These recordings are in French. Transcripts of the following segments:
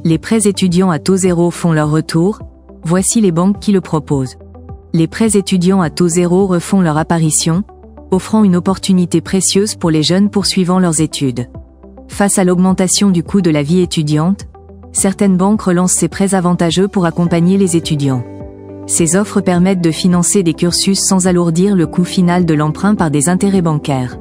Les prêts étudiants à taux zéro font leur retour, voici les banques qui le proposent. Les prêts étudiants à taux zéro refont leur apparition, offrant une opportunité précieuse pour les jeunes poursuivant leurs études. Face à l'augmentation du coût de la vie étudiante, certaines banques relancent ces prêts avantageux pour accompagner les étudiants. Ces offres permettent de financer des cursus sans alourdir le coût final de l'emprunt par des intérêts bancaires.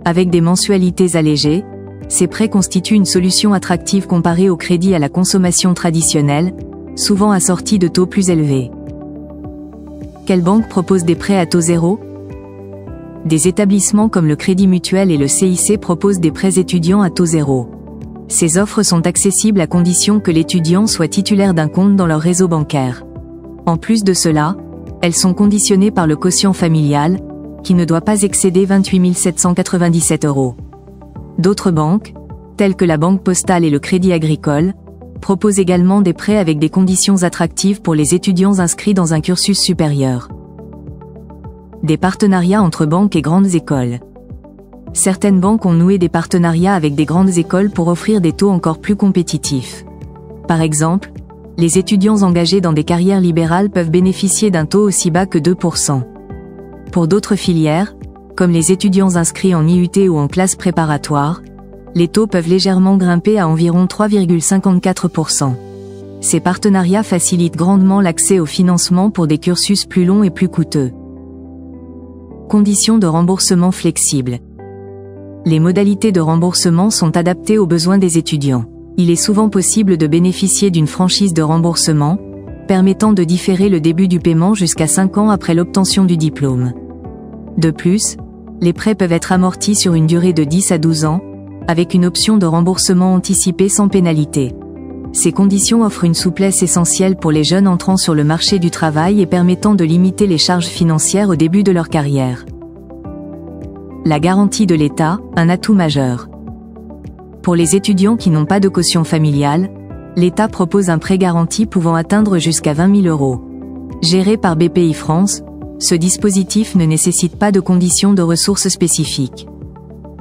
Avec des mensualités allégées, ces prêts constituent une solution attractive comparée au crédit à la consommation traditionnel, souvent assorti de taux plus élevés. Quelle banque propose des prêts à taux zéro ? Des établissements comme le Crédit Mutuel et le CIC proposent des prêts étudiants à taux zéro. Ces offres sont accessibles à condition que l'étudiant soit titulaire d'un compte dans leur réseau bancaire. En plus de cela, elles sont conditionnées par le quotient familial, qui ne doit pas excéder 28 797 €. D'autres banques, telles que la Banque Postale et le Crédit Agricole, proposent également des prêts avec des conditions attractives pour les étudiants inscrits dans un cursus supérieur. Des partenariats entre banques et grandes écoles. Certaines banques ont noué des partenariats avec des grandes écoles pour offrir des taux encore plus compétitifs. Par exemple, les étudiants engagés dans des carrières libérales peuvent bénéficier d'un taux aussi bas que 2%. Pour d'autres filières, comme les étudiants inscrits en IUT ou en classe préparatoire, les taux peuvent légèrement grimper à environ 3,54%. Ces partenariats facilitent grandement l'accès au financement pour des cursus plus longs et plus coûteux. Conditions de remboursement flexibles. Les modalités de remboursement sont adaptées aux besoins des étudiants. Il est souvent possible de bénéficier d'une franchise de remboursement, permettant de différer le début du paiement jusqu'à 5 ans après l'obtention du diplôme. De plus, les prêts peuvent être amortis sur une durée de 10 à 12 ans, avec une option de remboursement anticipé sans pénalité. Ces conditions offrent une souplesse essentielle pour les jeunes entrant sur le marché du travail et permettant de limiter les charges financières au début de leur carrière. La garantie de l'État, un atout majeur. Pour les étudiants qui n'ont pas de caution familiale, l'État propose un prêt garanti pouvant atteindre jusqu'à 20 000 €. Géré par Bpifrance, ce dispositif ne nécessite pas de conditions de ressources spécifiques.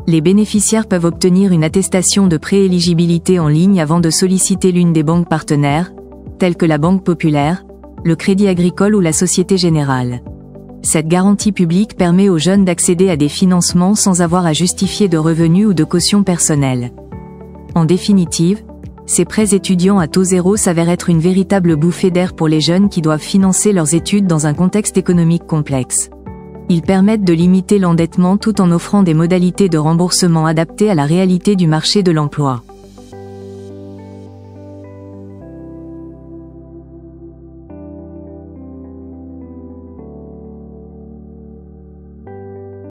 Les bénéficiaires peuvent obtenir une attestation de prééligibilité en ligne avant de solliciter l'une des banques partenaires, telles que la Banque Populaire, le Crédit Agricole ou la Société Générale. Cette garantie publique permet aux jeunes d'accéder à des financements sans avoir à justifier de revenus ou de caution personnelle. En définitive, ces prêts étudiants à taux zéro s'avèrent être une véritable bouffée d'air pour les jeunes qui doivent financer leurs études dans un contexte économique complexe. Ils permettent de limiter l'endettement tout en offrant des modalités de remboursement adaptées à la réalité du marché de l'emploi.